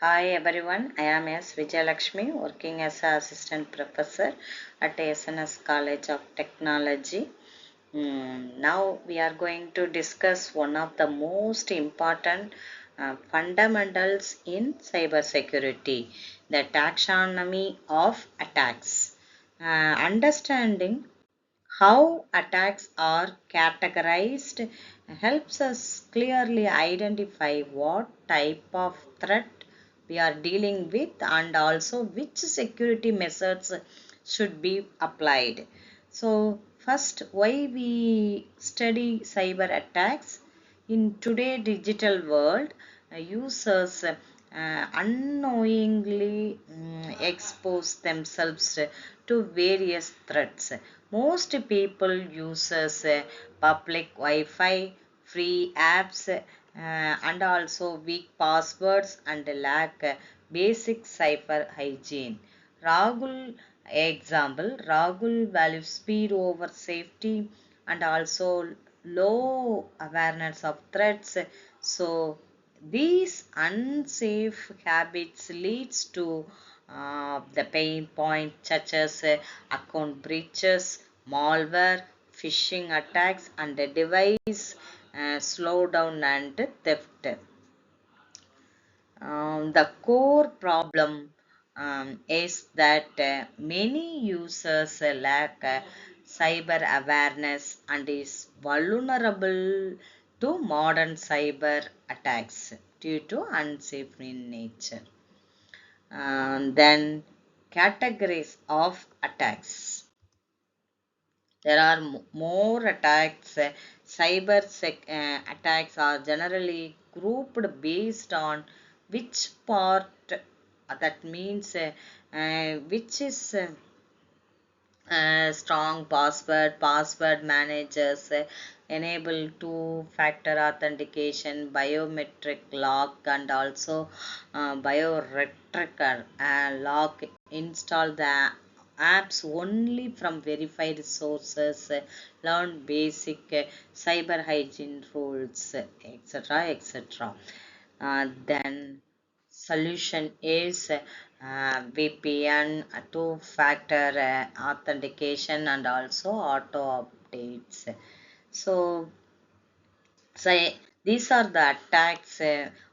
Hi everyone, I am S. Vijayalakshmi working as an assistant professor at SNS College of Technology. Now we are going to discuss one of the most important fundamentals in cybersecurity, the taxonomy of attacks. Understanding how attacks are categorized helps us clearly identify what type of threat we are dealing with and also which security measures should be applied. So, first, why we study cyber attacks? In today's digital world, users unknowingly expose themselves to various threats. Most people uses public Wi-Fi, free apps, and also weak passwords and lack basic cyber hygiene. Rahul values speed over safety and also low awareness of threats. So these unsafe habits leads to the pain point such as account breaches, malware, phishing attacks, and device slowdown and theft. The core problem is that many users lack cyber awareness and is vulnerable to modern cyber attacks due to unsafe in nature. Then categories of attacks. There are more attacks. Attacks are generally grouped based on which part, that means which is strong password managers, enable two-factor authentication, biometric lock, and also biometric lock. Install the apps only from verified sources, learn basic cyber hygiene rules, etc. etc. Then solution is VPN, two-factor authentication, and also auto updates. So, so these are the attacks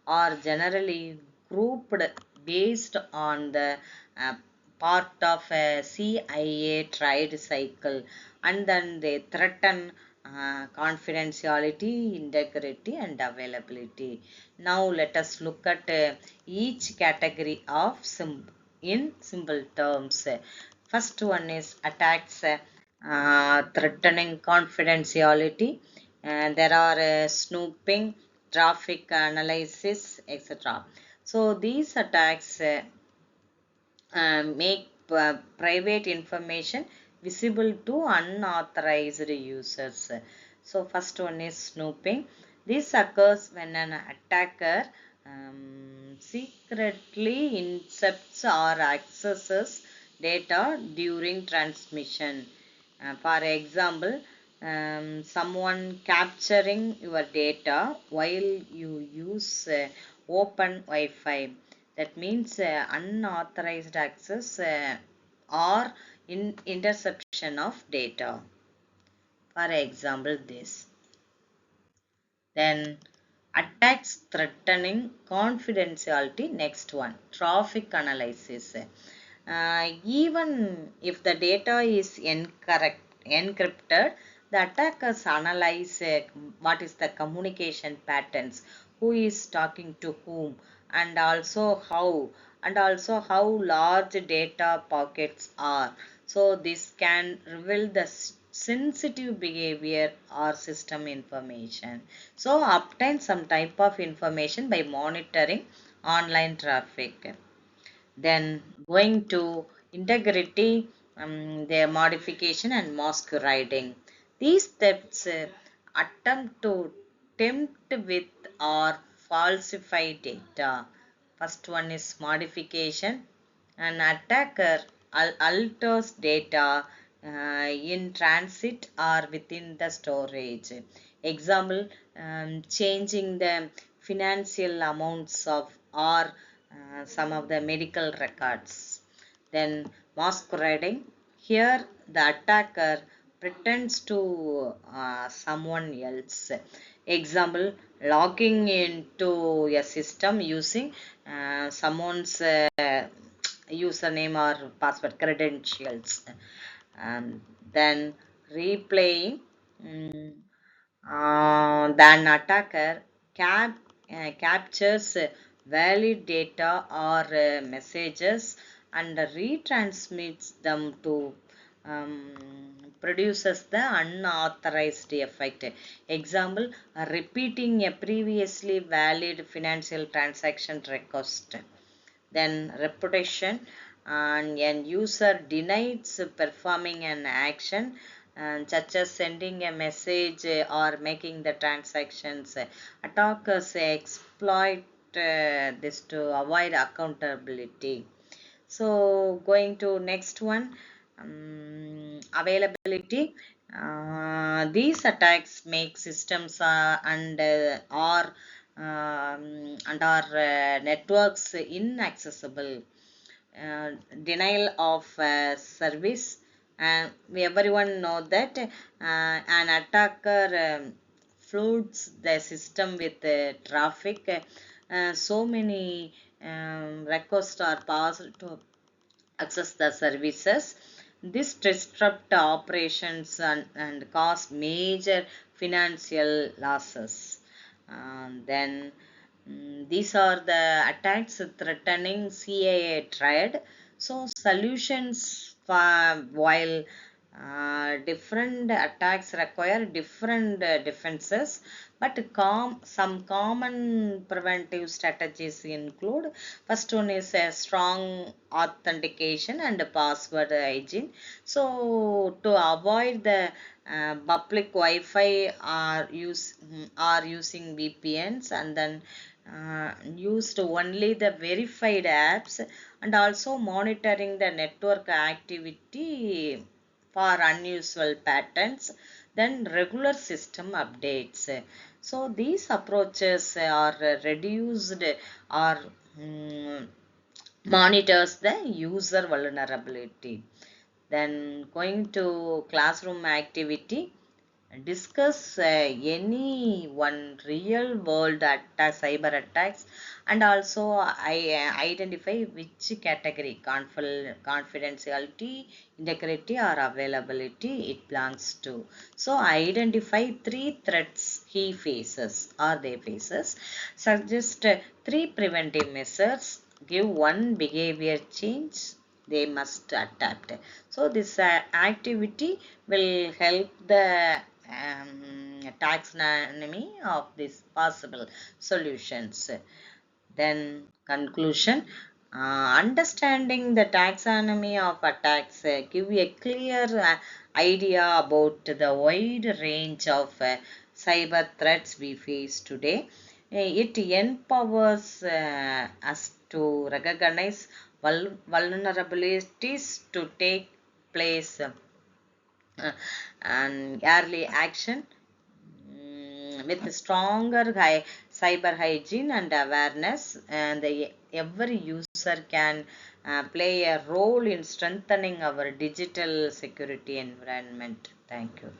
are generally grouped based on the uh, part of a CIA tried cycle, and then they threaten confidentiality, integrity, and availability. Now let us look at each category of in simple terms. First one is attacks threatening confidentiality, and there are snooping, traffic analysis, etc. So these attacks make private information visible to unauthorized users. So first one is snooping. This occurs when an attacker secretly intercepts or accesses data during transmission. For example, someone capturing your data while you use open Wi-Fi. That means unauthorized access or interception of data. For example, this. Then attacks threatening confidentiality. Next one, traffic analysis. Even if the data is encrypted, the attackers analyze what is the communication patterns, who is talking to whom, and also how large data pockets are. So this can reveal the sensitive behavior or system information. So obtain some type of information by monitoring online traffic. Then going to integrity, their modification and masquerading. These steps attempt to tempt with or falsify data. First one is modification. An attacker alters data in transit or within the storage. Example, changing the financial amounts of or some of the medical records. Then masquerading. Here the attacker pretends to someone else. Example, logging into a system using someone's username or password credentials. And then replaying. mm, then attacker captures valid data or messages and retransmits them to um, produces the unauthorized effect. Example, repeating a previously valid financial transaction request. Then reputation, and an user denies performing an action, such as sending a message or making the transactions. Attackers exploit this to avoid accountability. So going to next one, availability. These attacks make systems and our networks inaccessible. uh, Denial of service, and we everyone know that an attacker floods the system with traffic. So many requests are passed to access the services. This disrupt operations and cause major financial losses. Then these are the attacks threatening CAA trade. So solutions for while different attacks require different defenses, but some common preventive strategies include: first one is a strong authentication and password hygiene. So to avoid the public Wi-Fi are using VPNs, and then used only the verified apps, and also monitoring the network activity for unusual patterns, then regular system updates. So these approaches are reduced or monitors the user vulnerability. Then going to classroom activity, discuss any one real world cyber attacks, and also identify which category: confidentiality, integrity, or availability it belongs to. So identify three threats he faces or they faces, suggest three preventive measures, give one behavior change they must adapt. So this activity will help the taxonomy of these possible solutions. Then conclusion, understanding the taxonomy of attacks give you a clear idea about the wide range of cyber threats we face today. It empowers us to recognize vulnerabilities to take place and early action. With stronger cyber hygiene and awareness, and every user can play a role in strengthening our digital security environment. Thank you.